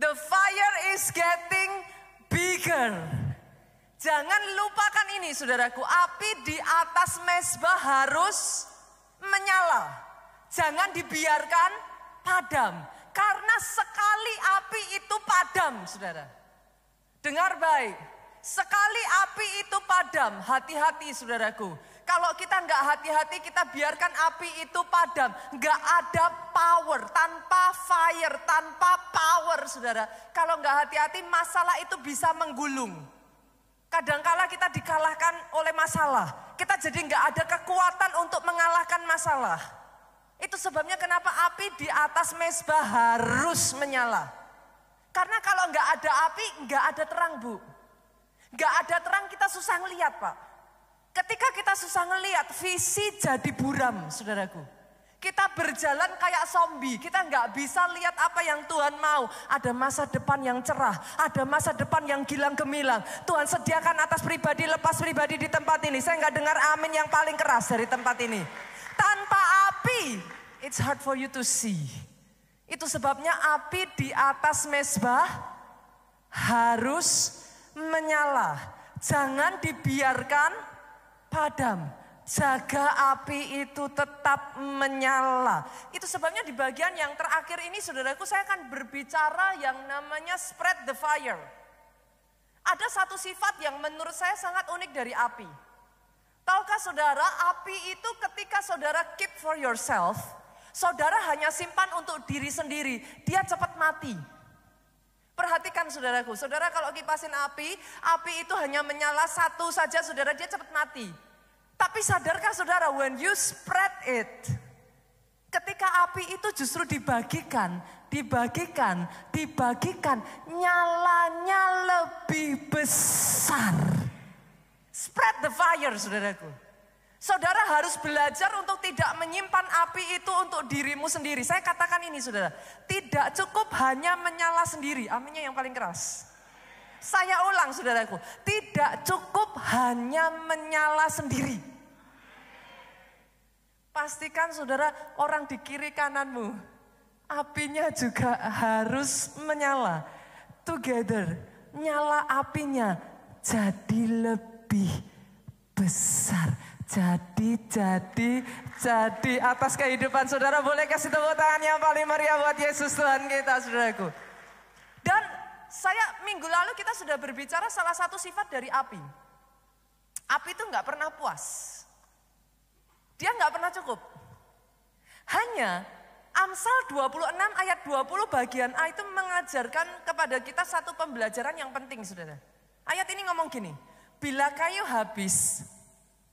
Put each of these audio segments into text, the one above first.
The fire is getting bigger. Jangan lupakan ini saudaraku, api di atas mezbah harus menyala. Jangan dibiarkan padam. Karena sekali api itu padam, saudara. Dengar baik, sekali api itu padam, hati-hati saudaraku. Kalau kita nggak hati-hati, kita biarkan api itu padam. Nggak ada power, tanpa fire, tanpa power saudara. Kalau nggak hati-hati, masalah itu bisa menggulung. Kadangkala kita dikalahkan oleh masalah. Kita jadi nggak ada kekuatan untuk mengalahkan masalah. Itu sebabnya kenapa api di atas mezbah harus menyala. Karena kalau nggak ada api, nggak ada terang bu. Nggak ada terang, kita susah ngelihat pak. Ketika kita susah ngelihat, visi jadi buram saudaraku. Kita berjalan kayak zombie, kita nggak bisa lihat apa yang Tuhan mau. Ada masa depan yang cerah, ada masa depan yang gilang gemilang. Tuhan sediakan atas pribadi, lepas pribadi di tempat ini. Saya nggak dengar amin yang paling keras dari tempat ini. Tanpa api, it's hard for you to see. Itu sebabnya api di atas mezbah harus menyala. Jangan dibiarkan padam. Jaga api itu tetap menyala. Itu sebabnya di bagian yang terakhir ini saudaraku, saya akan berbicara yang namanya spread the fire. Ada satu sifat yang menurut saya sangat unik dari api. Tahukah saudara, api itu ketika saudara keep for yourself, saudara hanya simpan untuk diri sendiri, dia cepat mati. Perhatikan saudaraku, saudara kalau kipasin api itu hanya menyala satu saja saudara, dia cepat mati. Tapi sadarkah saudara, when you spread it, ketika api itu justru dibagikan, nyalanya lebih besar. Spread the fire saudaraku. Saudara harus belajar untuk tidak menyimpan api itu untuk dirimu sendiri. Saya katakan ini saudara, tidak cukup hanya menyala sendiri. Aminnya yang paling keras. Saya ulang saudaraku, tidak cukup hanya menyala sendiri. Pastikan saudara orang di kiri kananmu, apinya juga harus menyala. Together, nyala apinya jadi lebih besar. Jadi atas kehidupan saudara, boleh kasih tepuk tangan yang paling meriah buat Yesus Tuhan kita saudaraku. Dan saya minggu lalu kita sudah berbicara salah satu sifat dari api. Api itu nggak pernah puas. Dia nggak pernah cukup. Hanya Amsal 26 ayat 20 bagian A itu mengajarkan kepada kita satu pembelajaran yang penting saudara. Ayat ini ngomong gini, bila kayu habis,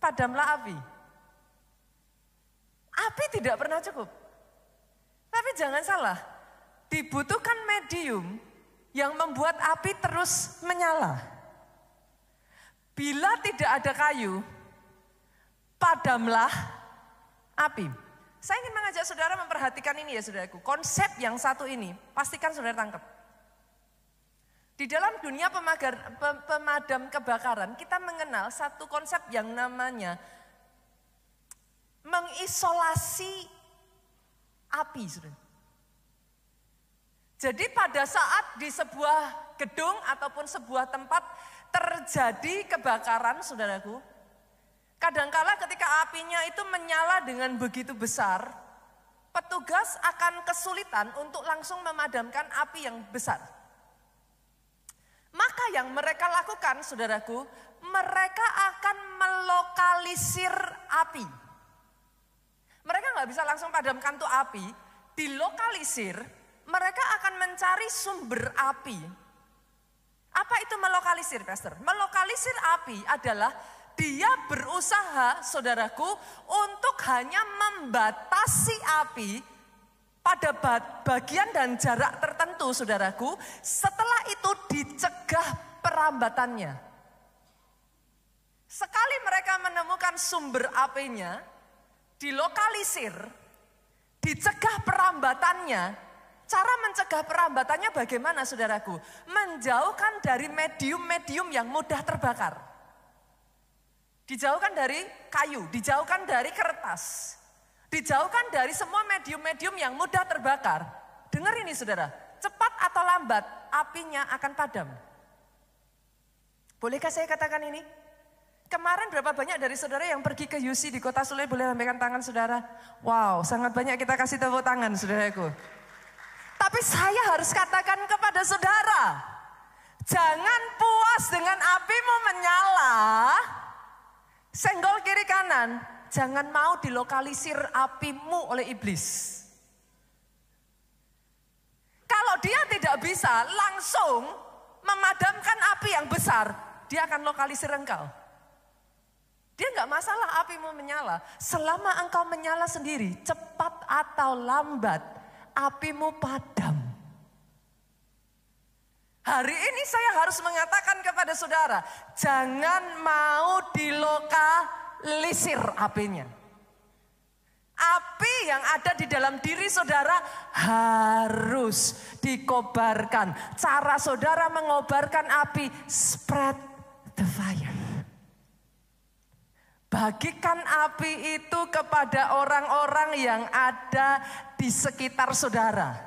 padamlah api. Api tidak pernah cukup. Tapi jangan salah, dibutuhkan medium yang membuat api terus menyala. Bila tidak ada kayu, padamlah api. Saya ingin mengajak saudara memperhatikan ini ya saudaraku. Konsep yang satu ini, pastikan saudara tangkap. Di dalam dunia pemadam kebakaran, kita mengenal satu konsep yang namanya mengisolasi api. Saudara. Jadi pada saat di sebuah gedung ataupun sebuah tempat terjadi kebakaran, saudaraku, kadangkala ketika apinya itu menyala dengan begitu besar, petugas akan kesulitan untuk langsung memadamkan api yang besar. Maka yang mereka lakukan, saudaraku, mereka akan melokalisir api. Mereka nggak bisa langsung padamkan tuh api, dilokalisir, mereka akan mencari sumber api. Apa itu melokalisir, Pastor? Melokalisir api adalah dia berusaha, saudaraku, untuk hanya membatasi api pada bagian dan jarak tertentu, saudaraku. Setelah itu dicegah perambatannya. Sekali mereka menemukan sumber apinya, dilokalisir, dicegah perambatannya. Cara mencegah perambatannya bagaimana, saudaraku? Menjauhkan dari medium-medium yang mudah terbakar. Dijauhkan dari kayu, dijauhkan dari kertas, dijauhkan dari semua medium-medium yang mudah terbakar. Dengar ini saudara, cepat atau lambat apinya akan padam. Bolehkah saya katakan ini? Kemarin berapa banyak dari saudara yang pergi ke UC di Kota Sule, boleh lambaikan tangan saudara? Wow, sangat banyak, kita kasih tepuk tangan saudaraku. Tapi saya harus katakan kepada saudara, jangan puas dengan apimu menyala, senggol kiri kanan, jangan mau dilokalisir apimu oleh iblis. Kalau dia tidak bisa langsung memadamkan api yang besar, dia akan lokalisir engkau. Dia nggak masalah apimu menyala, selama engkau menyala sendiri, cepat atau lambat, apimu padam. Hari ini saya harus mengatakan kepada saudara, jangan mau dilokalisir apinya. Api yang ada di dalam diri saudara harus dikobarkan. Cara saudara mengobarkan api, spread the fire. Bagikan api itu kepada orang-orang yang ada di sekitar saudara.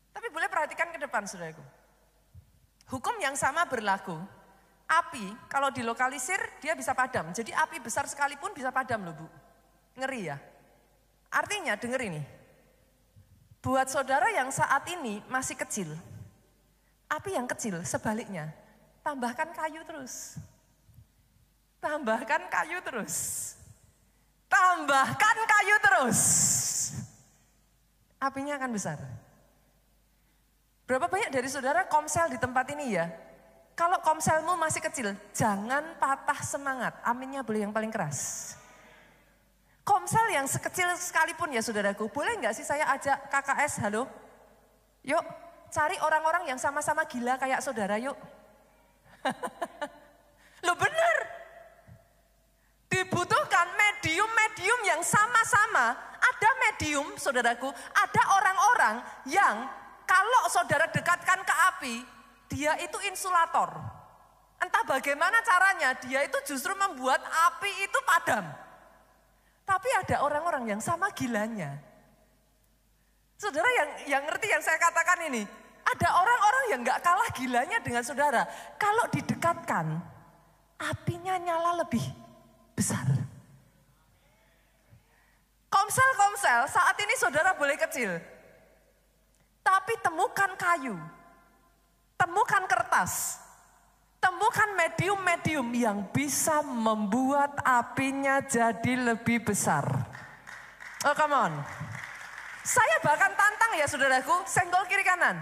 Tapi boleh perhatikan ke depan saudaraku. Hukum yang sama berlaku. Api kalau dilokalisir dia bisa padam. Jadi api besar sekalipun bisa padam loh Bu. Ngeri ya. Artinya denger ini. Buat saudara yang saat ini masih kecil. Api yang kecil sebaliknya. Tambahkan kayu terus. Tambahkan kayu terus. Tambahkan kayu terus. Apinya akan besar. Berapa banyak dari saudara komsel di tempat ini ya? Kalau komselmu masih kecil, jangan patah semangat. Aminnya boleh yang paling keras. Komsel yang sekecil sekalipun ya saudaraku, boleh nggak sih saya ajak KKS, halo? Yuk, cari orang-orang yang sama-sama gila kayak saudara yuk. Loh bener. Dibutuhkan medium-medium yang sama-sama. Ada medium saudaraku, ada orang-orang yang kalau saudara dekatkan ke api, dia itu insulator. Entah bagaimana caranya, dia itu justru membuat api itu padam. Tapi ada orang-orang yang sama gilanya. Saudara yang ngerti yang saya katakan ini. Ada orang-orang yang gak kalah gilanya dengan saudara. Kalau didekatkan, apinya nyala lebih besar. Komsel-komsel saat ini saudara boleh kecil. Tapi temukan kayu. Temukan kertas. Temukan medium-medium yang bisa membuat apinya jadi lebih besar. Oh come on. Saya bahkan tantang ya saudaraku, senggol kiri kanan.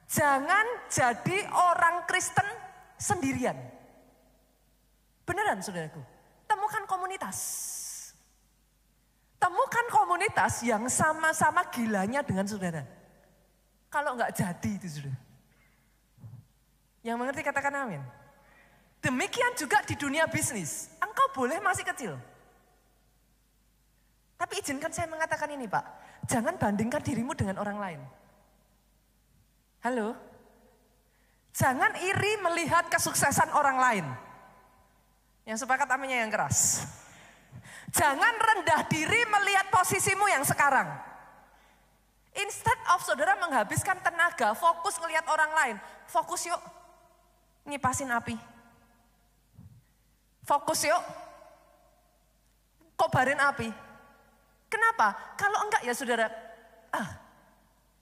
Jangan jadi orang Kristen sendirian. Beneran saudaraku. Temukan komunitas. Temukan komunitas yang sama-sama gilanya dengan saudara. Kalau enggak jadi itu saudara. Yang mengerti katakan amin. Demikian juga di dunia bisnis. Engkau boleh masih kecil. Tapi izinkan saya mengatakan ini Pak. Jangan bandingkan dirimu dengan orang lain. Halo? Jangan iri melihat kesuksesan orang lain. Yang sepakat aminnya yang keras. Jangan rendah diri melihat posisimu yang sekarang. Instead of saudara menghabiskan tenaga, fokus melihat orang lain. Fokus yuk. Ngipasin api. Fokus yuk. Kobarin api. Kenapa? Kalau enggak ya saudara,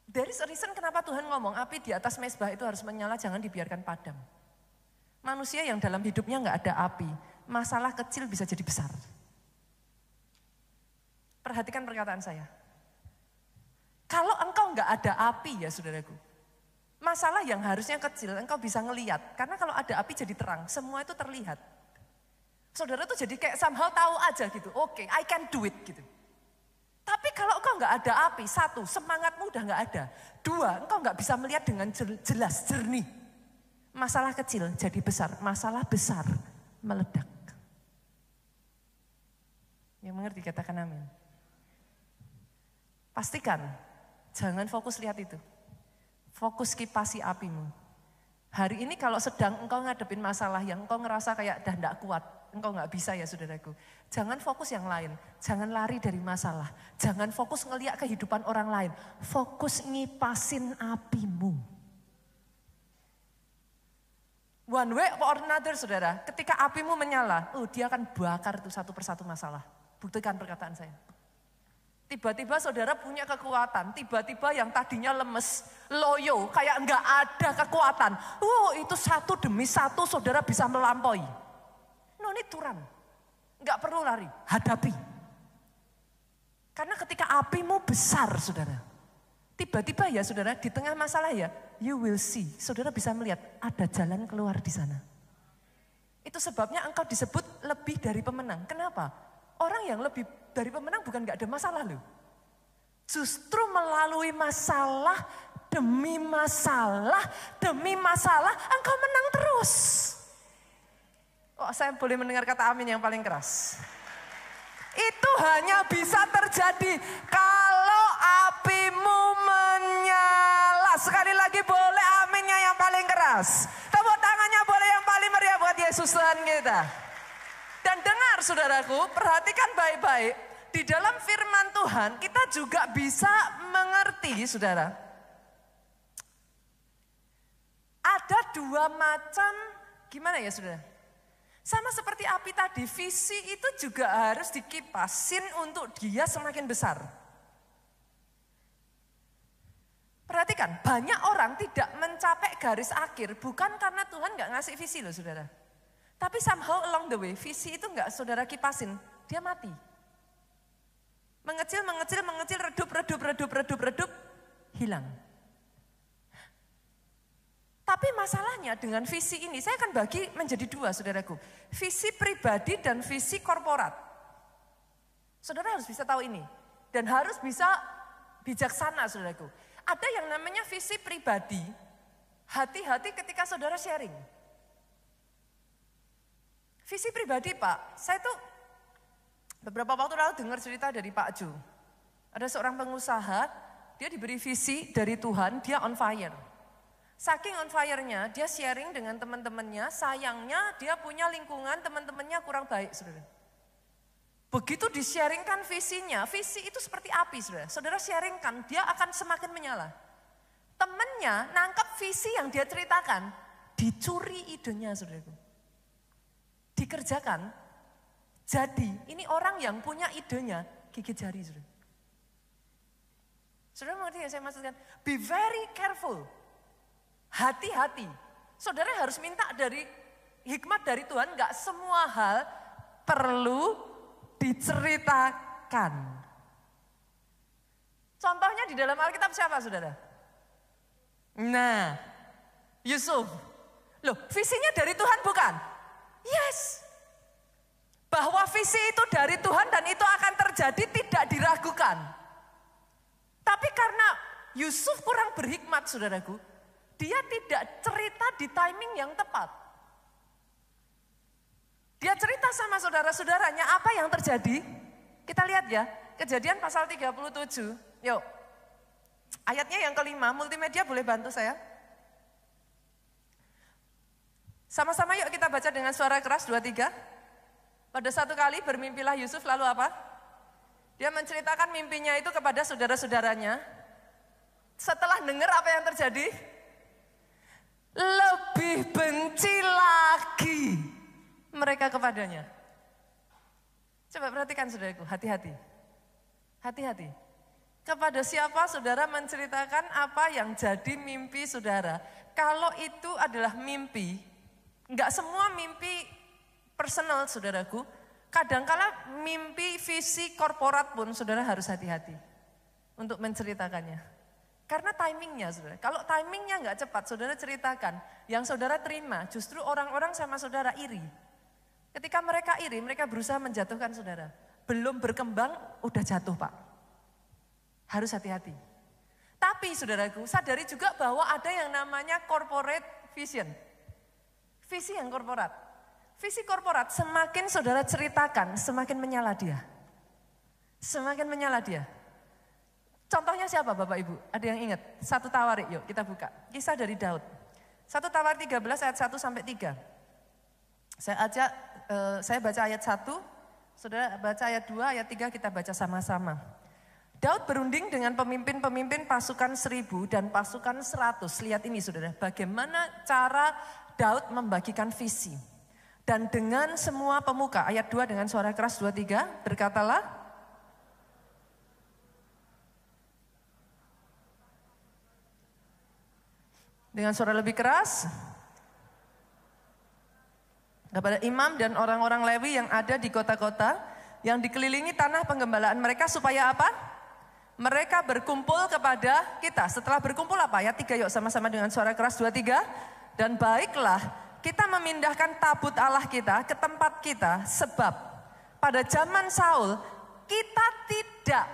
there is a reason kenapa Tuhan ngomong api di atas mezbah itu harus menyala, jangan dibiarkan padam. Manusia yang dalam hidupnya enggak ada api, masalah kecil bisa jadi besar. Perhatikan perkataan saya. Kalau engkau enggak ada api ya saudaraku, masalah yang harusnya kecil, engkau bisa ngelihat. Karena kalau ada api jadi terang, semua itu terlihat. Saudara tuh jadi kayak somehow tahu aja gitu. Oke, I can do it gitu. Tapi kalau engkau nggak ada api, satu, semangatmu udah nggak ada. Dua, engkau nggak bisa melihat dengan jelas, jernih. Masalah kecil jadi besar, masalah besar meledak. Yang mengerti katakan amin. Pastikan, jangan fokus lihat itu. Fokus kipasi apimu. Hari ini kalau sedang engkau ngadepin masalah yang engkau ngerasa kayak dah enggak kuat. engkau nggak bisa ya saudaraku. Jangan fokus yang lain, jangan lari dari masalah. Jangan fokus ngeliat kehidupan orang lain, fokus ngipasin apimu. One way or another saudara, ketika apimu menyala, dia akan bakar tuh satu persatu masalah. Buktikan perkataan saya. Tiba-tiba saudara punya kekuatan, tiba-tiba yang tadinya lemes, loyo, kayak enggak ada kekuatan. Itu satu demi satu saudara bisa melampaui. No need to run. Enggak perlu lari, hadapi. Karena ketika apimu besar saudara, tiba-tiba ya saudara di tengah masalah ya, you will see, saudara bisa melihat ada jalan keluar di sana. Itu sebabnya engkau disebut lebih dari pemenang. Kenapa? Orang yang lebih dari pemenang bukan gak ada masalah loh. Justru melalui masalah demi masalah, engkau menang terus. Saya boleh mendengar kata amin yang paling keras. Itu hanya bisa terjadi kalau apimu menyala. Sekali lagi boleh aminnya yang paling keras. Tepuk tangannya boleh yang paling meriah buat Yesus Tuhan kita. Dan dengar saudaraku, perhatikan baik-baik. Di dalam firman Tuhan kita juga bisa mengerti saudara. Ada dua macam, gimana ya saudara? Sama seperti api tadi, visi itu juga harus dikipasin untuk dia semakin besar. Perhatikan, banyak orang tidak mencapai garis akhir bukan karena Tuhan gak ngasih visi loh saudara. Tapi somehow along the way, visi itu enggak saudara kipasin, dia mati. Mengecil, redup, hilang. Tapi masalahnya dengan visi ini, saya akan bagi menjadi dua saudaraku. Visi pribadi dan visi korporat. Saudara harus bisa tahu ini. Dan harus bisa bijaksana saudaraku. Ada yang namanya visi pribadi, hati-hati ketika saudara sharing. Visi pribadi Pak, saya tuh beberapa waktu lalu dengar cerita dari Pak Ju. Ada seorang pengusaha, dia diberi visi dari Tuhan, dia on fire. Saking on fire-nya, dia sharing dengan teman-temannya, sayangnya dia punya lingkungan teman-temannya kurang baik, saudara. Begitu di-sharingkan visinya, visi itu seperti api, saudara. Saudara sharingkan, dia akan semakin menyala. Temennya nangkap visi yang dia ceritakan, dicuri idenya, saudara. Dikerjakan, jadi ini orang yang punya idenya gigit jari. Saudara mengerti yang saya maksudkan? Be very careful, hati-hati. Saudara harus minta dari hikmat dari Tuhan, gak semua hal perlu diceritakan. Contohnya di dalam Alkitab siapa saudara? Nah, Yusuf. Loh, visinya dari Tuhan bukan? Yes, bahwa visi itu dari Tuhan dan itu akan terjadi tidak diragukan. Tapi karena Yusuf kurang berhikmat saudaraku, dia tidak cerita di timing yang tepat. Dia cerita sama saudara-saudaranya apa yang terjadi. Kita lihat ya, Kejadian pasal 37. Yuk, ayatnya yang kelima, multimedia boleh bantu saya? Sama-sama yuk kita baca dengan suara keras, 2, 3. Pada satu kali bermimpilah Yusuf, lalu apa? Dia menceritakan mimpinya itu kepada saudara-saudaranya. Setelah dengar apa yang terjadi? Lebih benci lagi mereka kepadanya. Coba perhatikan saudaraku, hati-hati. Hati-hati. Kepada siapa saudara menceritakan apa yang jadi mimpi saudara. Kalau itu adalah mimpi, enggak semua mimpi personal saudaraku. Kadangkala mimpi visi korporat pun saudara harus hati-hati untuk menceritakannya. Karena timingnya saudara. Kalau timingnya enggak cepat saudara ceritakan, yang saudara terima justru orang-orang sama saudara iri. Ketika mereka iri, mereka berusaha menjatuhkan saudara. Belum berkembang, udah jatuh Pak. Harus hati-hati. Tapi saudaraku, sadari juga bahwa ada yang namanya corporate vision. Visi yang korporat. Visi korporat semakin saudara ceritakan, semakin menyala dia. Semakin menyala dia. Contohnya siapa Bapak Ibu? Ada yang ingat? 1 Tawarik, yuk kita buka. Kisah dari Daud. 1 Tawarik 13 ayat 1 sampai 3. Saya ajak saya baca ayat 1, saudara baca ayat 2, ayat 3 kita baca sama-sama. Daud berunding dengan pemimpin-pemimpin pasukan 1000 dan pasukan 100. Lihat ini saudara, bagaimana cara Daud membagikan visi. Dan dengan semua pemuka, ayat 2 dengan suara keras 2, 3, berkatalah. Dengan suara lebih keras. Kepada imam dan orang-orang Lewi yang ada di kota-kota, yang dikelilingi tanah penggembalaan mereka supaya apa? Mereka berkumpul kepada kita. Setelah berkumpul apa? Ayat 3 yuk sama-sama dengan suara keras 2, 3. Dan baiklah kita memindahkan tabut Allah kita ke tempat kita. Sebab pada zaman Saul kita tidak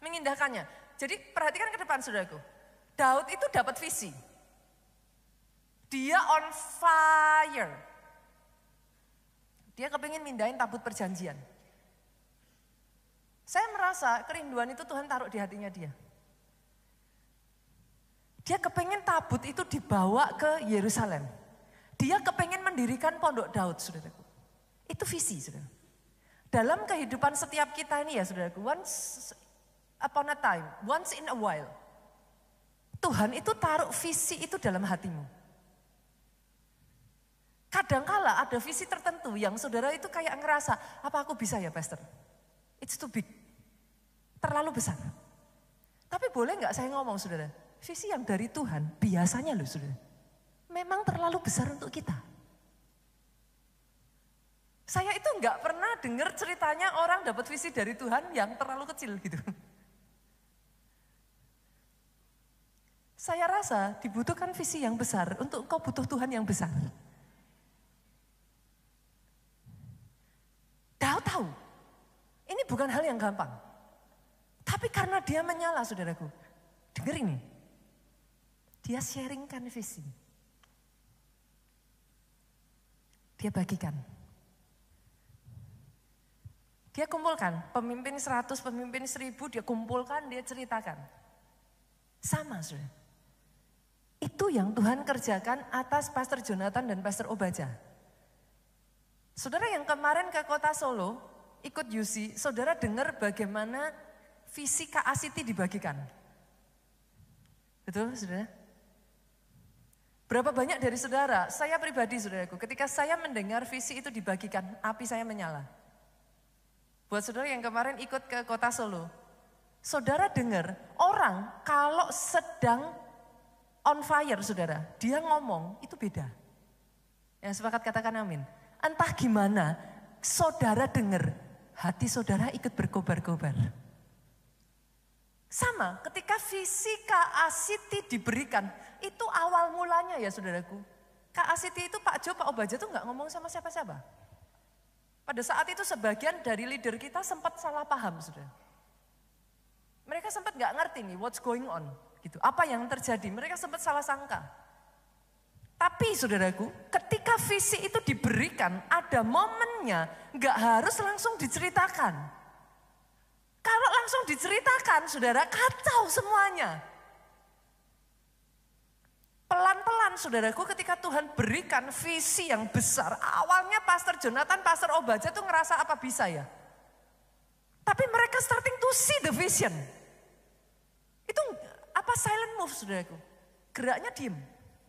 memindahkannya. Jadi perhatikan ke depan saudaraku. Daud itu dapat visi. Dia on fire. Dia kepingin mindahin tabut perjanjian. Saya merasa kerinduan itu Tuhan taruh di hatinya dia. Dia kepingin tabut itu dibawa ke Yerusalem. Dia kepingin mendirikan pondok Daud, saudaraku. Itu visi, saudara. Dalam kehidupan setiap kita ini ya, saudaraku, once upon a time, once in a while, Tuhan itu taruh visi itu dalam hatimu. Kadangkala ada visi tertentu yang saudara itu kayak ngerasa, apa aku bisa ya pastor? It's too big, terlalu besar. Tapi boleh nggak saya ngomong saudara, visi yang dari Tuhan biasanya loh saudara, memang terlalu besar untuk kita. Saya itu nggak pernah dengar ceritanya orang dapat visi dari Tuhan yang terlalu kecil gitu. Saya rasa dibutuhkan visi yang besar untuk kau butuh Tuhan yang besar. Tahu, ini bukan hal yang gampang. Tapi karena dia menyala saudaraku, dengar ini. Dia sharingkan visi. Dia bagikan. Dia kumpulkan, pemimpin 100, pemimpin 1000, dia kumpulkan, dia ceritakan. Sama saudara. Itu yang Tuhan kerjakan atas Pastor Jonathan dan Pastor Obaja. Saudara yang kemarin ke kota Solo, ikut UC, saudara dengar bagaimana visi KACT dibagikan. Betul saudara? Berapa banyak dari saudara, saya pribadi saudaraku, ketika saya mendengar visi itu dibagikan, api saya menyala. Buat saudara yang kemarin ikut ke kota Solo, saudara dengar orang kalau sedang on fire saudara, dia ngomong itu beda. Yang sepakat katakan amin. Entah gimana, saudara dengar, hati saudara ikut berkobar-kobar. Sama, ketika visi KACT diberikan, itu awal mulanya ya saudaraku. KACT itu Pak Jo, Pak Obaja tuh nggak ngomong sama siapa-siapa. Pada saat itu sebagian dari leader kita sempat salah paham saudara. Mereka sempat nggak ngerti nih what's going on, gitu. Apa yang terjadi? Mereka sempat salah sangka. Tapi saudaraku, ketika visi itu diberikan, ada momennya, nggak harus langsung diceritakan. Kalau langsung diceritakan, saudara, kacau semuanya. Pelan-pelan saudaraku, ketika Tuhan berikan visi yang besar, awalnya Pastor Jonathan, Pastor Obaja tuh ngerasa apa bisa ya. Tapi mereka starting to see the vision. Itu apa silent move saudaraku, geraknya diem.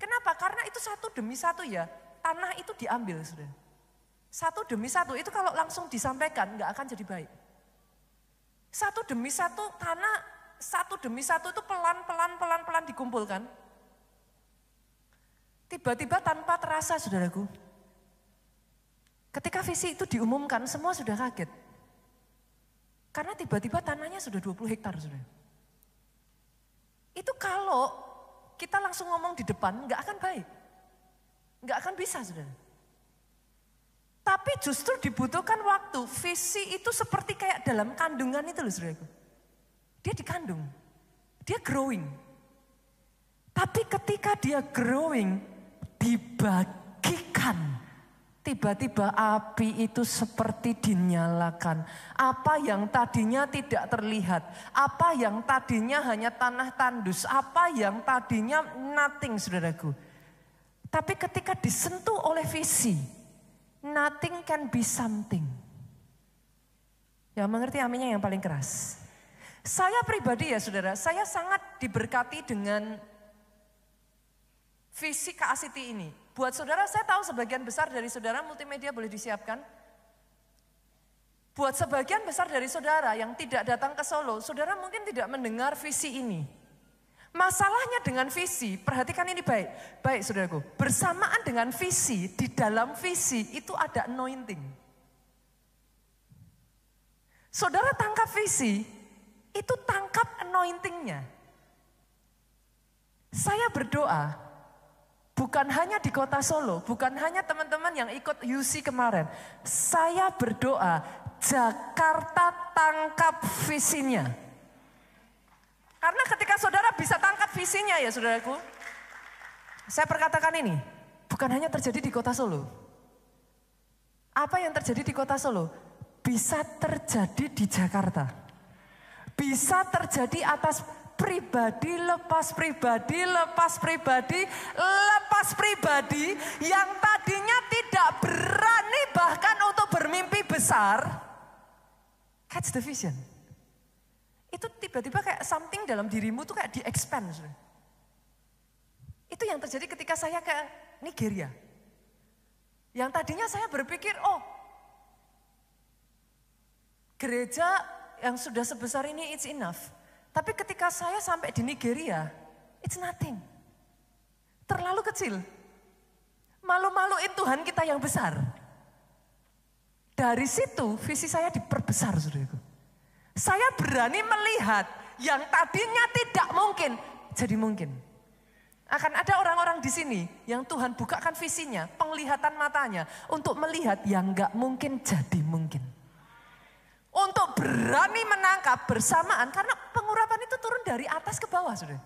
Kenapa? Karena itu satu demi satu ya, tanah itu diambil sudah. Satu demi satu, itu kalau langsung disampaikan nggak akan jadi baik. Satu demi satu, tanah satu demi satu itu pelan-pelan dikumpulkan. Tiba-tiba tanpa terasa saudaraku, ketika visi itu diumumkan semua sudah kaget. Karena tiba-tiba tanahnya sudah 20 hektar sudah. Itu kalau kita langsung ngomong di depan, nggak akan baik. Nggak akan bisa, saudara. Tapi justru dibutuhkan waktu. Visi itu seperti kayak dalam kandungan itu loh, saudaraku. Dia dikandung, dia growing. Tapi ketika dia growing, dibagikan. Tiba-tiba api itu seperti dinyalakan. Apa yang tadinya tidak terlihat, apa yang tadinya hanya tanah tandus, apa yang tadinya nothing saudaraku. Tapi ketika disentuh oleh visi, Nothing can be something. Ya mengerti aminnya yang paling keras. Saya pribadi ya saudara, saya sangat diberkati dengan visi KACT ini. Buat saudara, saya tahu sebagian besar dari saudara multimedia boleh disiapkan. Buat sebagian besar dari saudara yang tidak datang ke Solo, saudara mungkin tidak mendengar visi ini. Masalahnya dengan visi, perhatikan ini baik. Baik saudaraku, bersamaan dengan visi, di dalam visi itu ada anointing. Saudara tangkap visi, itu tangkap anointingnya. Saya berdoa, bukan hanya di kota Solo, bukan hanya teman-teman yang ikut UC kemarin. Saya berdoa, Jakarta tangkap visinya. Karena ketika saudara bisa tangkap visinya ya saudaraku. Saya perkatakan ini, bukan hanya terjadi di kota Solo. Apa yang terjadi di kota Solo? Bisa terjadi di Jakarta. Bisa terjadi atas pribadi, lepas pribadi, lepas pribadi, lepas pribadi yang tadinya tidak berani bahkan untuk bermimpi besar. Catch the vision. Itu tiba-tiba kayak something dalam dirimu tuh kayak di-expand. Itu yang terjadi ketika saya ke Nigeria. Yang tadinya saya berpikir, oh gereja yang sudah sebesar ini it's enough. Tapi ketika saya sampai di Nigeria, it's nothing. Terlalu kecil. Malu-maluin Tuhan kita yang besar. Dari situ visi saya diperbesar saudaraku. Saya berani melihat yang tadinya tidak mungkin jadi mungkin. Akan ada orang-orang di sini yang Tuhan bukakan visinya, penglihatan matanya untuk melihat yang enggak mungkin jadi mungkin. Untuk berani menangkap bersamaan, karena pengurapan itu turun dari atas ke bawah, sudah.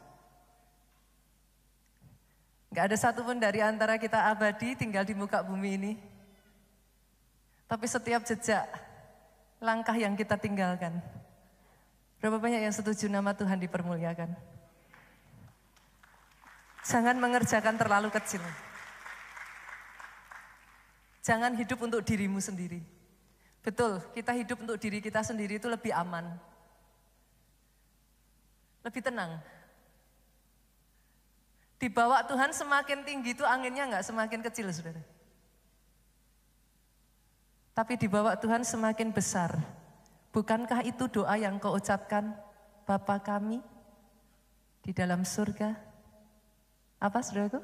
Gak ada satupun dari antara kita abadi tinggal di muka bumi ini. Tapi setiap jejak, langkah yang kita tinggalkan. Berapa banyak yang setuju nama Tuhan dipermuliakan? Jangan mengerjakan terlalu kecil. Jangan hidup untuk dirimu sendiri. Betul, kita hidup untuk diri kita sendiri itu lebih aman. Lebih tenang. Dibawa Tuhan semakin tinggi itu anginnya enggak semakin kecil, saudara. Tapi dibawa Tuhan semakin besar. Bukankah itu doa yang kau ucapkan, Bapa kami di dalam surga? Apa saudaraku?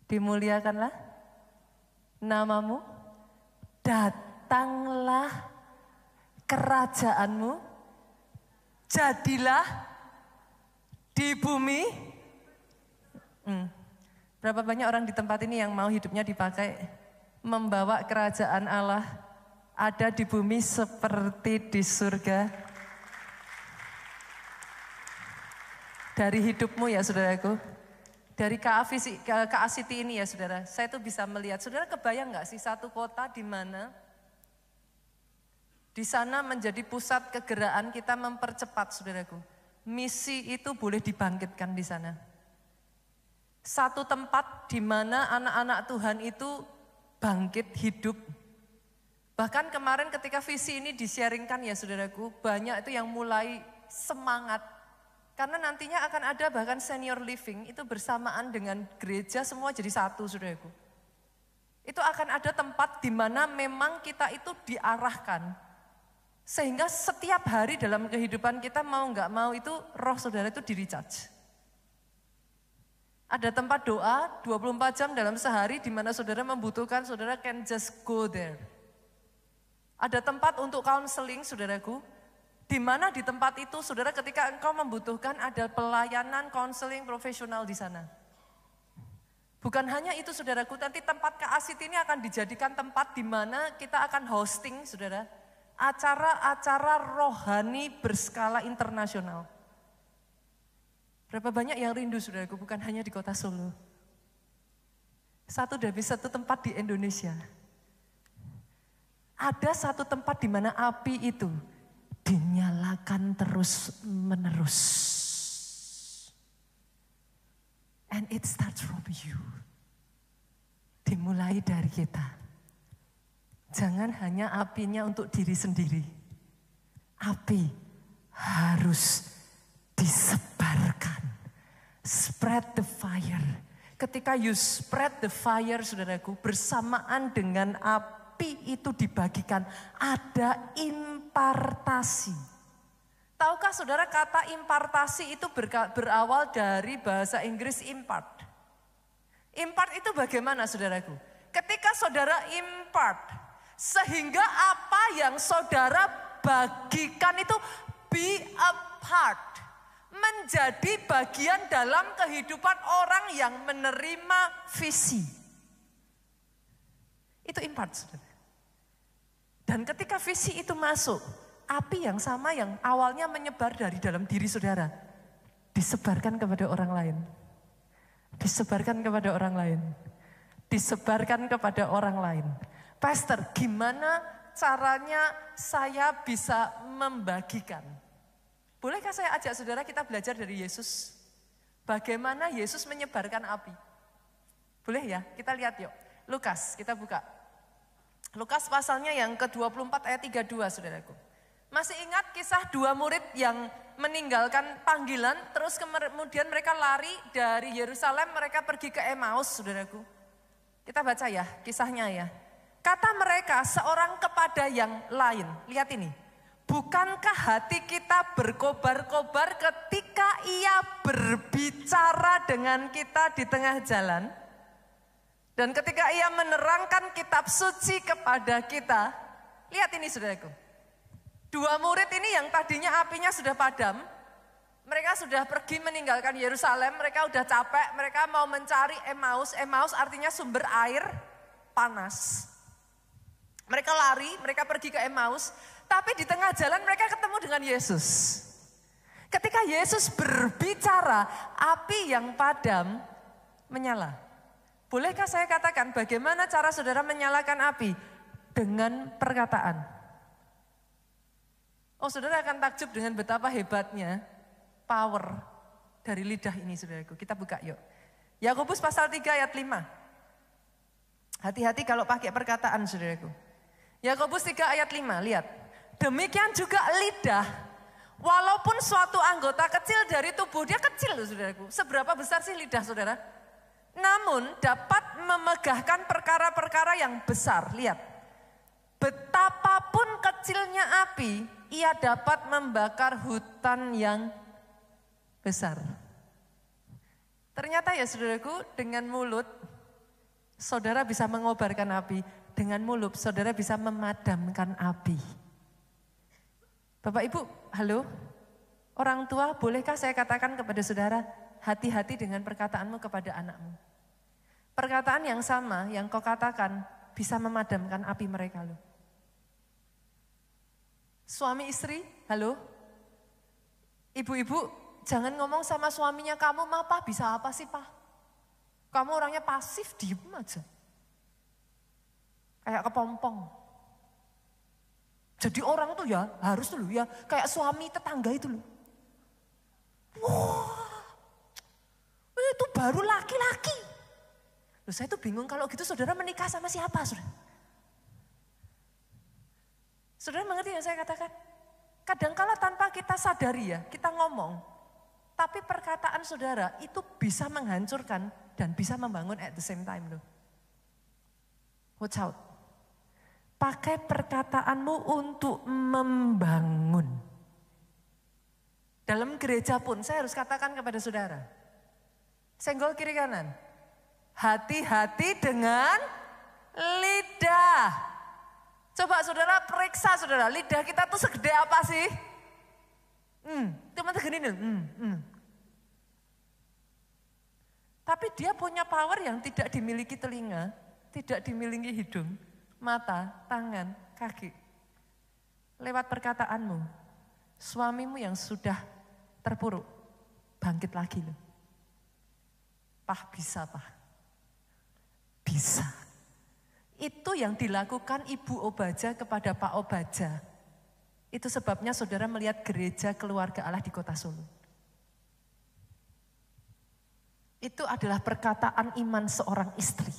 Dimuliakanlah namamu. Datanglah kerajaanmu, jadilah di bumi. Berapa banyak orang di tempat ini yang mau hidupnya dipakai membawa kerajaan Allah ada di bumi seperti di surga. Dari hidupmu ya saudaraku. Dari KACT ini ya saudara, saya tuh bisa melihat, saudara kebayang gak sih satu kota di mana di sana menjadi pusat kegeraan kita mempercepat saudaraku. Misi itu boleh dibangkitkan di sana. Satu tempat di mana anak-anak Tuhan itu bangkit hidup. Bahkan kemarin ketika visi ini di-sharingkan ya saudaraku, banyak itu yang mulai semangat. Karena nantinya akan ada bahkan senior living itu bersamaan dengan gereja semua jadi satu saudaraku. Itu akan ada tempat di mana memang kita itu diarahkan. Sehingga setiap hari dalam kehidupan kita mau nggak mau itu roh saudara itu di-recharge. Ada tempat doa 24 jam dalam sehari di mana saudara membutuhkan, saudara can just go there. Ada tempat untuk counseling saudaraku. Di mana di tempat itu, saudara ketika engkau membutuhkan ada pelayanan konseling profesional di sana. Bukan hanya itu saudaraku, nanti tempat KACT ini akan dijadikan tempat di mana kita akan hosting saudara. Acara-acara rohani berskala internasional. Berapa banyak yang rindu saudaraku, bukan hanya di kota Solo. Satu dari satu tempat di Indonesia. Ada satu tempat di mana api itu dinyalakan terus menerus. And it starts from you. dimulai dari kita. Jangan hanya apinya untuk diri sendiri. Api harus disebarkan. Spread the fire. Ketika you spread the fire, saudaraku, bersamaan dengan api itu dibagikan, ada impartasi. Tahukah saudara kata impartasi itu berawal dari bahasa Inggris impart. Impart itu bagaimana saudaraku? Ketika saudara impart, sehingga apa yang saudara bagikan itu be a part. Menjadi bagian dalam kehidupan orang yang menerima visi. Itu impart, saudara. Dan ketika visi itu masuk, api yang sama yang awalnya menyebar dari dalam diri saudara, disebarkan kepada orang lain. Disebarkan kepada orang lain. Disebarkan kepada orang lain. Pastor, gimana caranya saya bisa membagikan? Bolehkah saya ajak saudara kita belajar dari Yesus? Bagaimana Yesus menyebarkan api? Boleh ya? Kita lihat yuk. Lukas, kita buka. Lukas pasalnya yang ke-24 ayat 32, saudaraku. Masih ingat kisah dua murid yang meninggalkan panggilan, terus kemudian mereka lari dari Yerusalem, mereka pergi ke Emmaus, saudaraku. Kita baca ya, kisahnya ya. Kata mereka seorang kepada yang lain, lihat ini. Bukankah hati kita berkobar-kobar ketika ia berbicara dengan kita di tengah jalan? Dan ketika ia menerangkan kitab suci kepada kita, lihat ini saudaraku. Dua murid ini yang tadinya apinya sudah padam, mereka sudah pergi meninggalkan Yerusalem, mereka sudah capek, mereka mau mencari Emmaus. Emmaus artinya sumber air panas. Mereka lari, mereka pergi ke Emmaus, tapi di tengah jalan mereka ketemu dengan Yesus. Ketika Yesus berbicara, api yang padam menyala. Bolehkah saya katakan bagaimana cara saudara menyalakan api? Dengan perkataan. Oh, saudara akan takjub dengan betapa hebatnya power dari lidah ini, saudaraku. Kita buka yuk. Yakobus pasal 3 ayat 5. Hati-hati kalau pakai perkataan, saudaraku. Yakobus 3 ayat 5, lihat. Demikian juga lidah, walaupun suatu anggota kecil dari tubuh, dia kecil loh saudaraku. Seberapa besar sih lidah saudara? Namun dapat memegahkan perkara-perkara yang besar. Lihat, betapapun kecilnya api, ia dapat membakar hutan yang besar. Ternyata ya saudaraku, dengan mulut saudara bisa mengobarkan api. Dengan mulut saudara bisa memadamkan api. Bapak Ibu, halo. Orang tua, bolehkah saya katakan kepada saudara, hati-hati dengan perkataanmu kepada anakmu. Perkataan yang sama yang kau katakan bisa memadamkan api mereka loh. Suami istri, halo. Ibu-ibu, jangan ngomong sama suaminya, kamu mah Pak bisa apa sih Pak? Kamu orangnya pasif, diem aja. Kayak kepompong. Jadi orang tuh ya harus dulu ya kayak suami tetangga itu loh. Wah, itu baru laki-laki. Loh, saya tuh bingung kalau gitu saudara menikah sama siapa saudara? Saudara mengerti yang saya katakan? Kadangkala tanpa kita sadari ya, kita ngomong. Tapi perkataan saudara itu bisa menghancurkan dan bisa membangun at the same time loh. Watch out. Pakai perkataanmu untuk membangun. Dalam gereja pun saya harus katakan kepada saudara. Senggol kiri kanan. Hati-hati dengan lidah. Coba saudara periksa saudara, lidah kita tuh segede apa sih? Cuma segini nih. Tapi dia punya power yang tidak dimiliki telinga, tidak dimiliki hidung, mata, tangan, kaki. Lewat perkataanmu, suamimu yang sudah terpuruk, bangkit lagi loh. Pah bisa Pak. Bisa. Itu yang dilakukan Ibu Obaja kepada Pak Obaja. Itu sebabnya saudara melihat gereja keluarga Allah di kota Solo. Itu adalah perkataan iman seorang istri.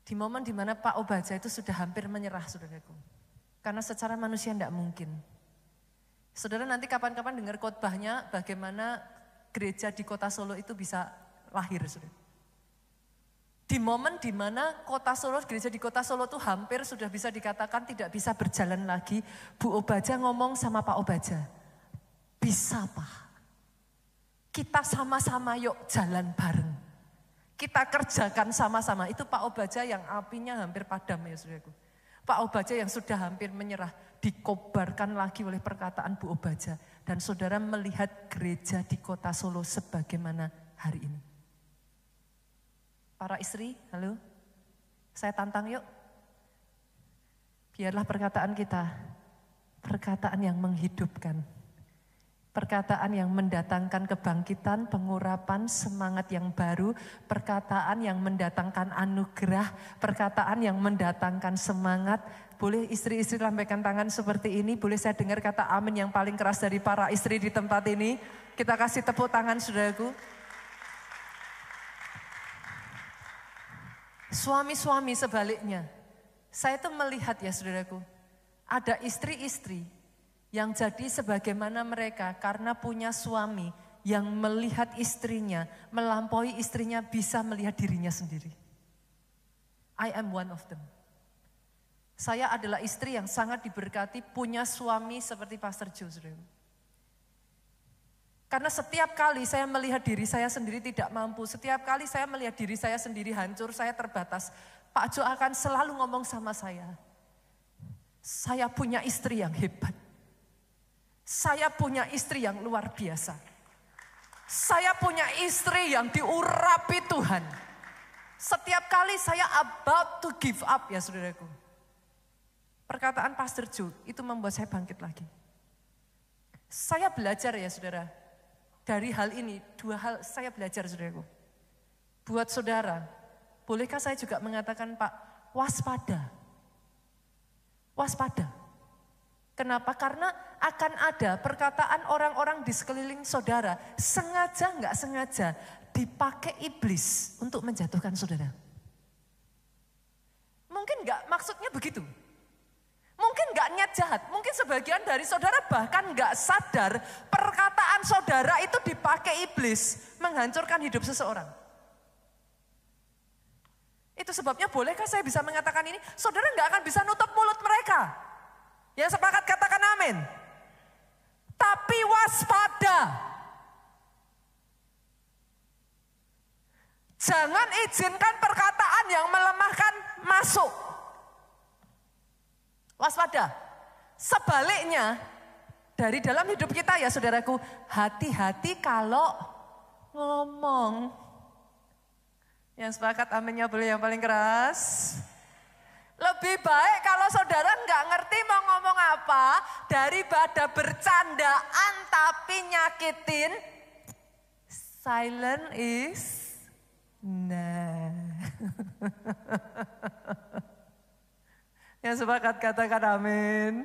Di momen dimana Pak Obaja itu sudah hampir menyerah, saudaraku. Karena secara manusia tidak mungkin. Saudara nanti kapan-kapan dengar khotbahnya bagaimana gereja di kota Solo itu bisa lahir, saudara. Di momen dimana kota Solo, gereja di kota Solo itu hampir sudah bisa dikatakan tidak bisa berjalan lagi. Bu Obaja ngomong sama Pak Obaja, bisa Pak, kita sama-sama yuk jalan bareng. Kita kerjakan sama-sama. Itu Pak Obaja yang apinya hampir padam ya saudaraku. Pak Obaja yang sudah hampir menyerah, dikobarkan lagi oleh perkataan Bu Obaja. Dan saudara melihat gereja di kota Solo sebagaimana hari ini. Para istri, halo, saya tantang yuk. Biarlah perkataan kita, perkataan yang menghidupkan. Perkataan yang mendatangkan kebangkitan, pengurapan, semangat yang baru, perkataan yang mendatangkan anugerah, perkataan yang mendatangkan semangat. Boleh istri-istri lambaikan tangan seperti ini, boleh saya dengar kata amin yang paling keras dari para istri di tempat ini. Kita kasih tepuk tangan saudaraku. Suami-suami sebaliknya, saya tuh melihat ya saudaraku, ada istri-istri yang jadi sebagaimana mereka karena punya suami yang melihat istrinya, melampaui istrinya bisa melihat dirinya sendiri. I am one of them. Saya adalah istri yang sangat diberkati punya suami seperti Pastor Joe. Karena setiap kali saya melihat diri saya sendiri tidak mampu, setiap kali saya melihat diri saya sendiri hancur, saya terbatas, Pak Joe akan selalu ngomong sama saya punya istri yang hebat. Saya punya istri yang luar biasa. Saya punya istri yang diurapi Tuhan. Setiap kali saya about to give up ya saudaraku. Perkataan Pastor Joe itu membuat saya bangkit lagi. Saya belajar ya saudara. Dari hal ini, dua hal saya belajar saudaraku. Buat saudara, bolehkah saya juga mengatakan Pak, waspada. Waspada. Kenapa? Karena akan ada perkataan orang-orang di sekeliling saudara, sengaja nggak sengaja dipakai iblis untuk menjatuhkan saudara. Mungkin nggak maksudnya begitu. Mungkin nggak niat jahat. Mungkin sebagian dari saudara bahkan nggak sadar perkataan saudara itu dipakai iblis menghancurkan hidup seseorang. Itu sebabnya bolehkah saya bisa mengatakan ini? Saudara nggak akan bisa nutup mulut mereka. Yang sepakat katakan amin. Tapi waspada. Jangan izinkan perkataan yang melemahkan masuk. Waspada. Sebaliknya, dari dalam hidup kita ya saudaraku, hati-hati kalau ngomong. Yang sepakat aminnya boleh yang paling keras. Lebih baik kalau saudara nggak ngerti mau ngomong apa, daripada bercandaan tapi nyakitin, silent is nah. Yang sepakat katakan amin.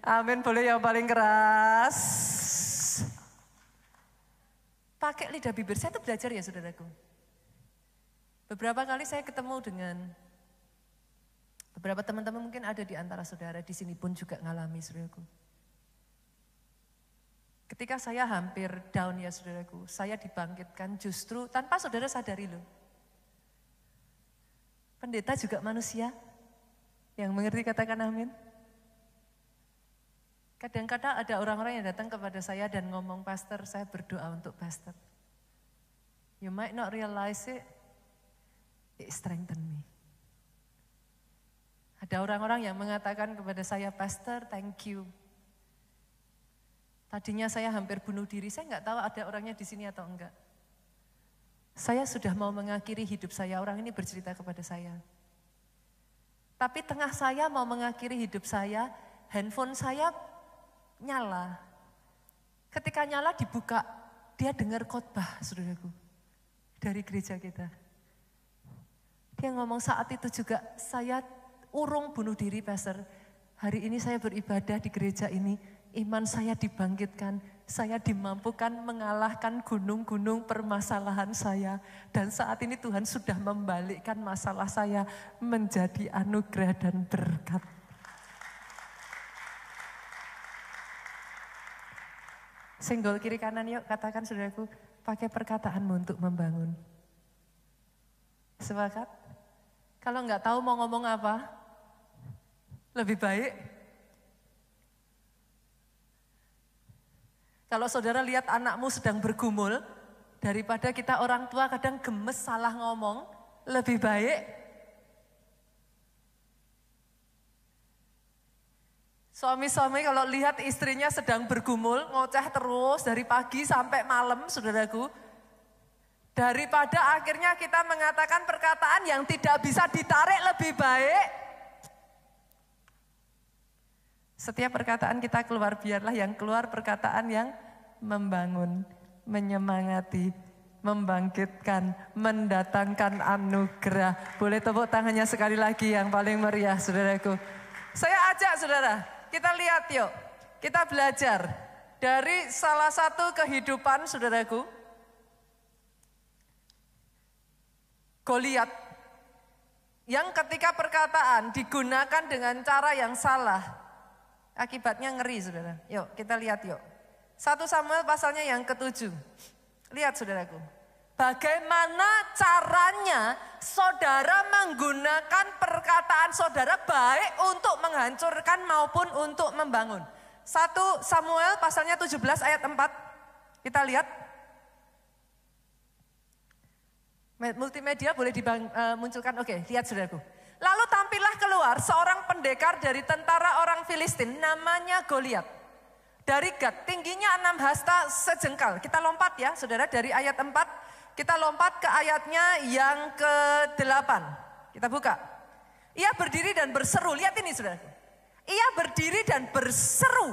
Amin boleh yang paling keras. Pakai lidah bibir, saya tuh belajar ya saudaraku. Beberapa kali saya ketemu dengan beberapa teman-teman mungkin ada di antara saudara di sini pun juga ngalami saudaraku. Ketika saya hampir down ya saudaraku, saya dibangkitkan justru tanpa saudara sadari loh. Pendeta juga manusia yang mengerti katakan amin. Kadang-kadang ada orang-orang yang datang kepada saya dan ngomong, pastor saya berdoa untuk pastor. You might not realize it strengthen me. Ada orang-orang yang mengatakan kepada saya, pastor thank you. Tadinya saya hampir bunuh diri, saya nggak tahu ada orangnya di sini atau enggak. Saya sudah mau mengakhiri hidup saya, orang ini bercerita kepada saya. Tapi tengah saya mau mengakhiri hidup saya, handphone saya nyala. Ketika nyala dibuka, dia dengar khotbah saudaraku dari gereja kita. Dia ngomong saat itu juga saya urung bunuh diri pastor. Hari ini saya beribadah di gereja ini, iman saya dibangkitkan, Saya dimampukan mengalahkan gunung-gunung permasalahan saya. Dan saat ini Tuhan sudah membalikkan masalah saya menjadi anugerah dan berkat. Senggol kiri kanan yuk, katakan saudaraku, pakai perkataanmu untuk membangun. Sepakat? Kalau nggak tahu mau ngomong apa, lebih baik. Kalau saudara lihat anakmu sedang bergumul, daripada kita orang tua kadang gemes salah ngomong, lebih baik. Suami-suami kalau lihat istrinya sedang bergumul, ngoceh terus dari pagi sampai malam, saudaraku. Daripada akhirnya kita mengatakan perkataan yang tidak bisa ditarik, lebih baik. Setiap perkataan kita keluar, biarlah yang keluar perkataan yang membangun, menyemangati, membangkitkan, mendatangkan anugerah. Boleh tepuk tangannya sekali lagi yang paling meriah, saudaraku. Saya ajak saudara, kita lihat yuk, kita belajar dari salah satu kehidupan saudaraku, Goliat, yang ketika perkataan digunakan dengan cara yang salah, akibatnya ngeri saudara. Yuk kita lihat yuk. 1 Samuel pasalnya yang ke-7. Lihat saudaraku. Bagaimana caranya saudara menggunakan perkataan saudara baik untuk menghancurkan maupun untuk membangun. 1 Samuel pasalnya 17 ayat 4. Kita lihat. Multimedia boleh dimunculkan. Oke, lihat saudaraku. Lalu tampillah keluar seorang pendekar dari tentara orang Filistin namanya Goliat. Dari Gat, tingginya 6 hasta sejengkal. Kita lompat ya saudara dari ayat 4. Kita lompat ke ayatnya yang ke-8. Kita buka. Ia berdiri dan berseru. Lihat ini saudara. Ia berdiri dan berseru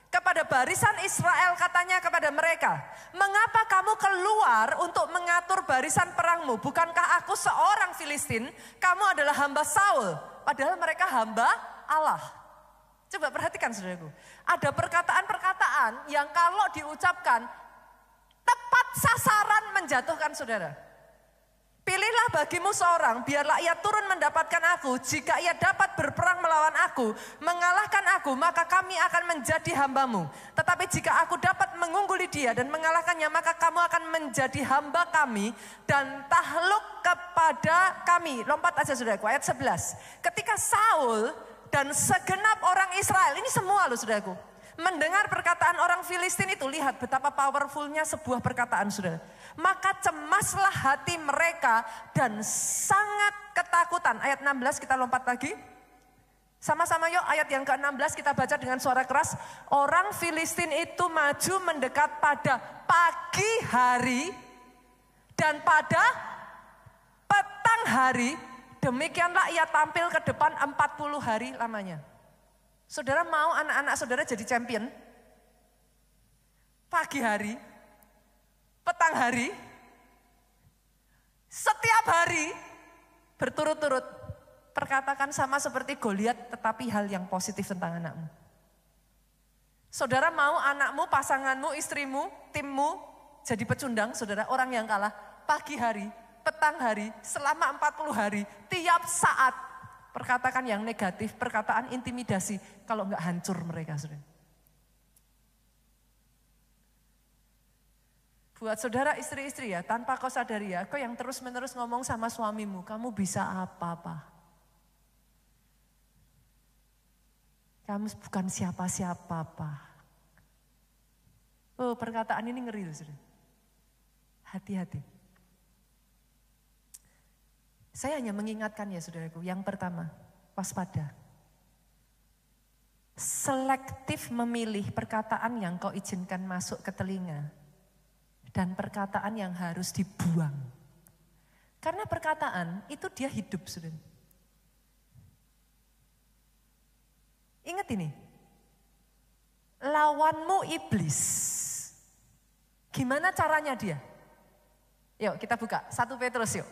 kepada barisan Israel, katanya kepada mereka, mengapa kamu keluar untuk mengatur barisan perangmu? Bukankah aku seorang Filistin? Kamu adalah hamba Saul. Padahal mereka hamba Allah. Coba perhatikan saudaraku. Ada perkataan-perkataan yang kalau diucapkan tepat sasaran menjatuhkan saudara. Pilihlah bagimu seorang, biarlah ia turun mendapatkan aku. Jika ia dapat berperang melawan aku, mengalahkan aku, maka kami akan menjadi hambamu. Tetapi jika aku dapat mengungguli dia dan mengalahkannya, maka kamu akan menjadi hamba kami dan takluk kepada kami. Lompat aja saudaraku, ayat 11. Ketika Saul dan segenap orang Israel, ini semua loh saudaraku, mendengar perkataan orang Filistin itu, lihat betapa powerfulnya sebuah perkataan saudara. Maka cemaslah hati mereka dan sangat ketakutan. Ayat 16 kita lompat lagi. Sama-sama yuk ayat yang ke-16 kita baca dengan suara keras. Orang Filistin itu maju mendekat pada pagi hari dan pada petang hari. Demikianlah ia tampil ke depan 40 hari lamanya. Saudara mau anak-anak saudara jadi champion? Pagi hari, petang hari, setiap hari berturut-turut. Perkatakan sama seperti Goliat, tetapi hal yang positif tentang anakmu. Saudara mau anakmu, pasanganmu, istrimu, timmu jadi pecundang, saudara, orang yang kalah. Pagi hari, petang hari, selama 40 hari, tiap saat perkatakan yang negatif, perkataan intimidasi, kalau enggak hancur mereka, saudara. Buat saudara istri-istri ya, tanpa kau sadari ya, kau yang terus-menerus ngomong sama suamimu, kamu bisa apa-apa. Kamu bukan siapa-siapa, Pak. Oh, perkataan ini ngeri loh, saudara. Hati-hati. Saya hanya mengingatkan ya saudaraku, yang pertama, waspada. Selektif memilih perkataan yang kau izinkan masuk ke telinga. Dan perkataan yang harus dibuang. Karena perkataan itu dia hidup, saudara. Ingat ini. Lawanmu iblis. Gimana caranya dia? Yuk kita buka, 1 Petrus yuk.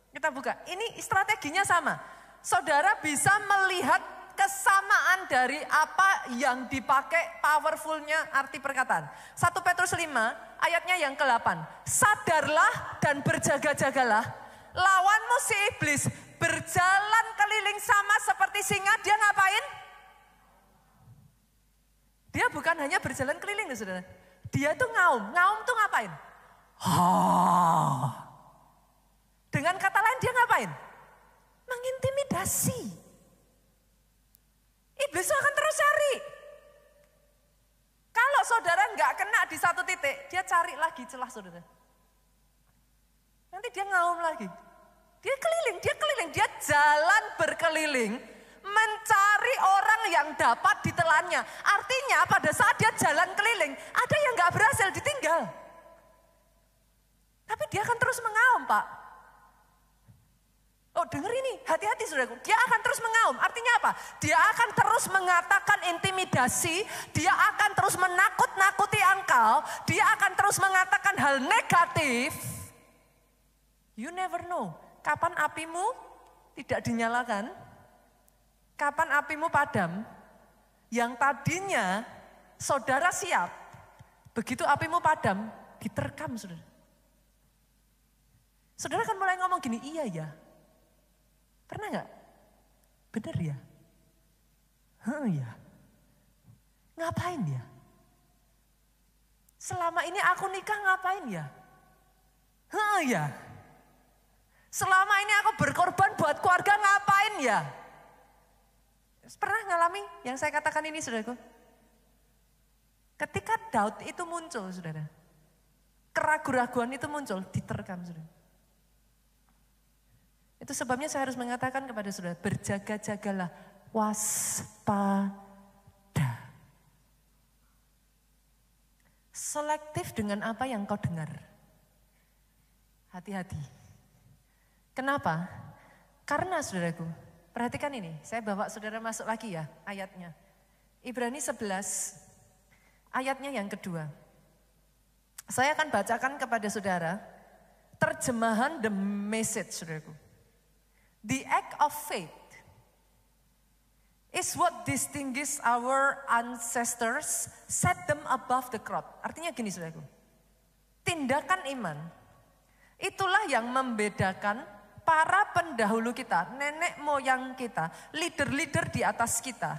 Kita buka, ini strateginya sama. Saudara bisa melihat kesamaan dari apa yang dipakai powerfulnya arti perkataan. 1 Petrus 5 ayatnya yang ke-8. Sadarlah dan berjaga-jagalah. Lawanmu si iblis berjalan keliling sama seperti singa. Dia ngapain? Dia bukan hanya berjalan keliling loh saudara. Dia tuh ngaum. Ngaum tuh ngapain? Dengan kata lain dia ngapain? Mengintimidasi. Iblis akan terus cari. Kalau saudara nggak kena di satu titik, dia cari lagi celah saudara. Nanti dia ngaum lagi. Dia keliling, dia jalan berkeliling, mencari orang yang dapat ditelannya. Artinya pada saat dia jalan keliling, ada yang nggak berhasil ditinggal. Tapi dia akan terus mengaum, Pak. Oh denger ini, hati-hati saudaraku. Dia akan terus mengaum, artinya apa? Dia akan terus mengatakan intimidasi, dia akan terus menakut-nakuti engkau, dia akan terus mengatakan hal negatif. You never know, kapan apimu tidak dinyalakan, kapan apimu padam. Yang tadinya saudara siap, begitu apimu padam, diterkam saudara. Saudara kan mulai ngomong gini, iya ya. Pernah gak? Bener ya? Ya. Ngapain ya? Selama ini aku nikah ngapain ya? Ya. Selama ini aku berkorban buat keluarga ngapain ya? Pernah ngalami yang saya katakan ini saudaraku? Ketika doubt itu muncul saudara. Keraguan-raguan itu muncul, diterkam saudara. Itu sebabnya saya harus mengatakan kepada saudara, berjaga-jagalah, waspada. Selektif dengan apa yang kau dengar. Hati-hati. Kenapa? Karena saudaraku, perhatikan ini, saya bawa saudara masuk lagi ya ayatnya. Ibrani 11, ayatnya yang kedua. Saya akan bacakan kepada saudara, terjemahan The Message saudaraku. The act of faith is what distinguishes our ancestors, set them above the crowd. Artinya gini saudaraku, tindakan iman, itulah yang membedakan para pendahulu kita, nenek moyang kita, leader-leader di atas kita,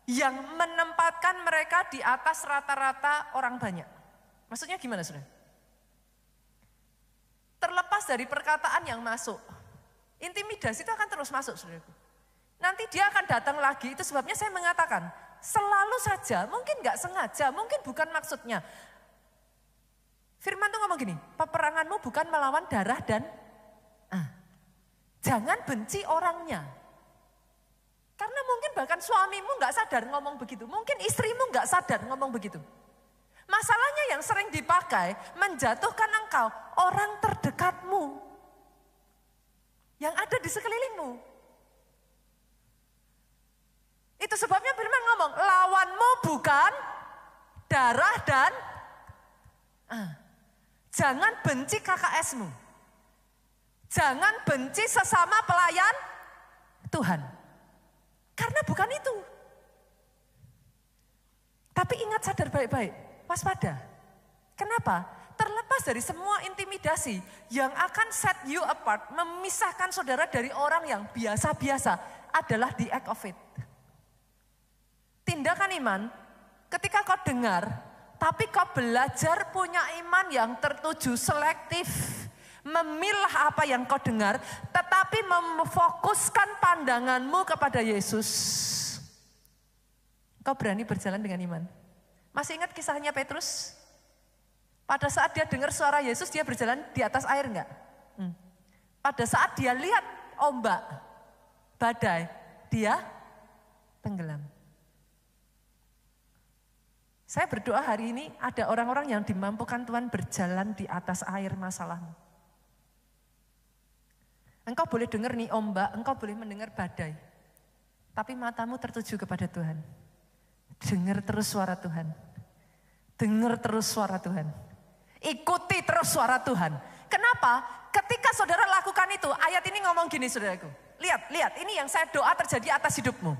yang menempatkan mereka di atas rata-rata orang banyak. Maksudnya gimana saudara? Terlepas dari perkataan yang masuk, intimidasi itu akan terus masuk saudaraku. Nanti dia akan datang lagi, itu sebabnya saya mengatakan, selalu saja, mungkin gak sengaja, mungkin bukan maksudnya. Firman tuh ngomong gini, peperanganmu bukan melawan darah dan jangan benci orangnya. Karena mungkin bahkan suamimu gak sadar ngomong begitu, mungkin istrimu gak sadar ngomong begitu. Masalahnya yang sering dipakai menjatuhkan engkau, orang terdekatmu. Yang ada di sekelilingmu. Itu sebabnya firman ngomong, lawanmu bukan darah dan jangan benci KKS-mu. Jangan benci sesama pelayan Tuhan. Karena bukan itu. Tapi ingat, sadar baik-baik, waspada. Kenapa? Terlepas dari semua intimidasi yang akan set you apart, memisahkan saudara dari orang yang biasa-biasa adalah the act of faith. Tindakan iman, ketika kau dengar, tapi kau belajar punya iman yang tertuju, selektif, memilah apa yang kau dengar, tetapi memfokuskan pandanganmu kepada Yesus. Kau berani berjalan dengan iman. Masih ingat kisahnya Petrus? Pada saat dia dengar suara Yesus, dia berjalan di atas air enggak? Pada saat dia lihat ombak, badai, dia tenggelam. Saya berdoa hari ini ada orang-orang yang dimampukan Tuhan berjalan di atas air masalahmu. Engkau boleh dengar nih ombak, engkau boleh mendengar badai. Tapi matamu tertuju kepada Tuhan. Dengar terus suara Tuhan. Dengar terus suara Tuhan. Ikuti terus suara Tuhan. Kenapa? Ketika saudara lakukan itu, ayat ini ngomong gini saudaraku. Lihat, ini yang saya doa terjadi atas hidupmu.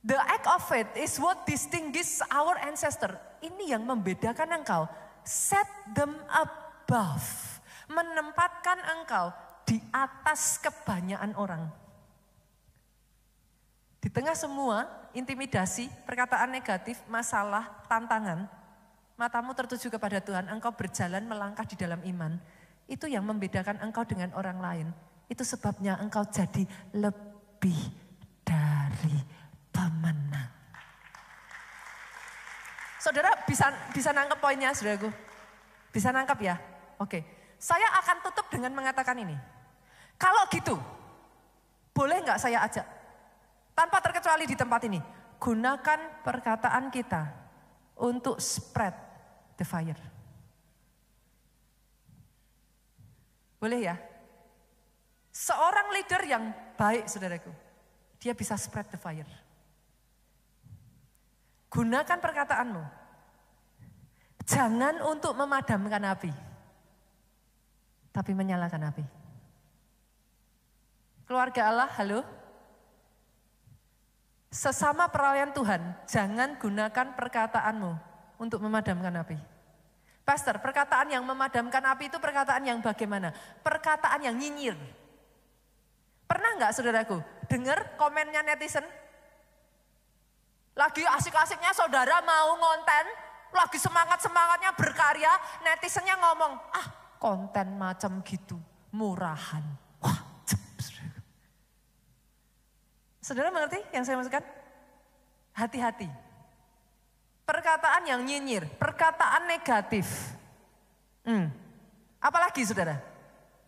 The act of faith is what distinguishes our ancestor. Ini yang membedakan engkau. Set them above. Menempatkan engkau di atas kebanyakan orang. Di tengah semua intimidasi, perkataan negatif, masalah, tantangan, matamu tertuju kepada Tuhan, engkau berjalan melangkah di dalam iman. Itu yang membedakan engkau dengan orang lain. Itu sebabnya engkau jadi lebih dari pemenang. Saudara bisa nangkep poinnya, saudaraku? Bisa nangkep ya? Oke. Saya akan tutup dengan mengatakan ini. Kalau gitu, boleh nggak saya ajak? Tanpa terkecuali di tempat ini. Gunakan perkataan kita untuk spread the fire. Boleh ya? Seorang leader yang baik, saudaraku, dia bisa spread the fire. Gunakan perkataanmu. Jangan untuk memadamkan api, tapi menyalakan api. Keluarga Allah, halo? Sesama pelayan Tuhan, jangan gunakan perkataanmu untuk memadamkan api. Pastor, perkataan yang memadamkan api itu perkataan yang bagaimana? Perkataan yang nyinyir. Pernah nggak saudaraku dengar komennya netizen? Lagi asik-asiknya saudara mau ngonten, lagi semangat-semangatnya berkarya, netizennya ngomong, konten macam gitu, murahan. Wah, saudara mengerti yang saya maksudkan? Hati-hati. Perkataan yang nyinyir, perkataan negatif. Apalagi saudara?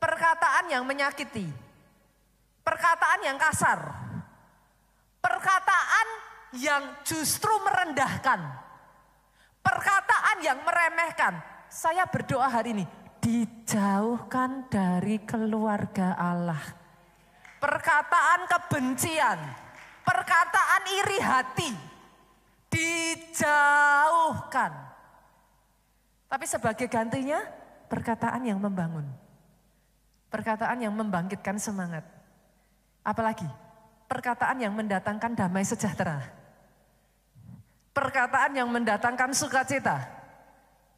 Perkataan yang menyakiti. Perkataan yang kasar. Perkataan yang justru merendahkan. Perkataan yang meremehkan. Saya berdoa hari ini, dijauhkan dari keluarga Allah. Perkataan kebencian, perkataan iri hati, dijauhkan. Tapi sebagai gantinya, perkataan yang membangun. Perkataan yang membangkitkan semangat. Apalagi, perkataan yang mendatangkan damai sejahtera. Perkataan yang mendatangkan sukacita.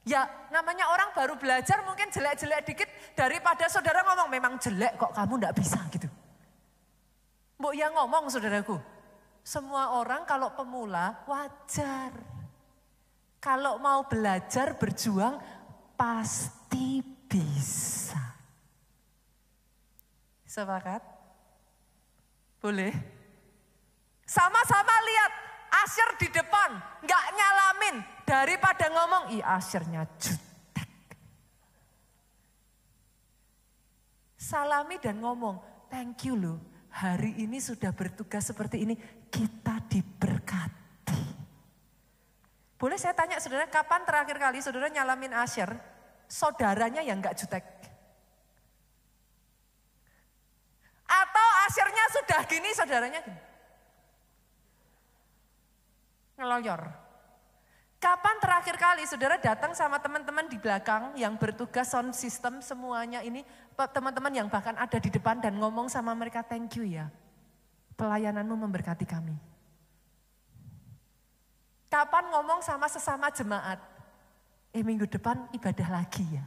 Ya, namanya orang baru belajar mungkin jelek-jelek dikit, daripada saudara ngomong, memang jelek kok kamu enggak bisa gitu. Mbok ya ngomong saudaraku, semua orang kalau pemula wajar. Kalau mau belajar berjuang pasti bisa. Sepakat? Boleh? Sama-sama lihat Asher di depan, nggak nyalamin. Daripada ngomong, Ashernya jutek. Salami dan ngomong, thank you loh. Hari ini sudah bertugas seperti ini, kita diberkati. Boleh saya tanya saudara, kapan terakhir kali saudara nyalamin Asher, saudaranya yang gak jutek? Atau Ashernya sudah gini, saudaranya gini? Ngeloyor. Kapan terakhir kali saudara datang sama teman-teman di belakang yang bertugas sound system semuanya ini, teman-teman yang bahkan ada di depan dan ngomong sama mereka, thank you ya, pelayananmu memberkati kami. Kapan ngomong sama sesama jemaat, minggu depan ibadah lagi ya.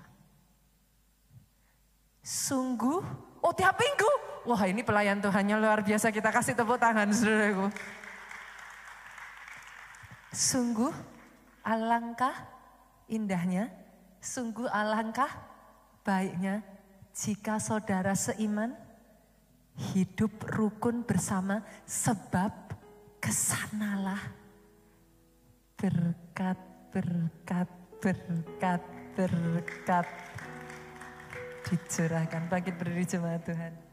Sungguh, tiap minggu, wah ini pelayan Tuhannya luar biasa, kita kasih tepuk tangan saudaraku. Sungguh alangkah indahnya, sungguh alangkah baiknya jika saudara seiman hidup rukun bersama, sebab kesanalah berkat, berkat, berkat, berkat dicurahkan. Bangkit berdiri jemaat Tuhan.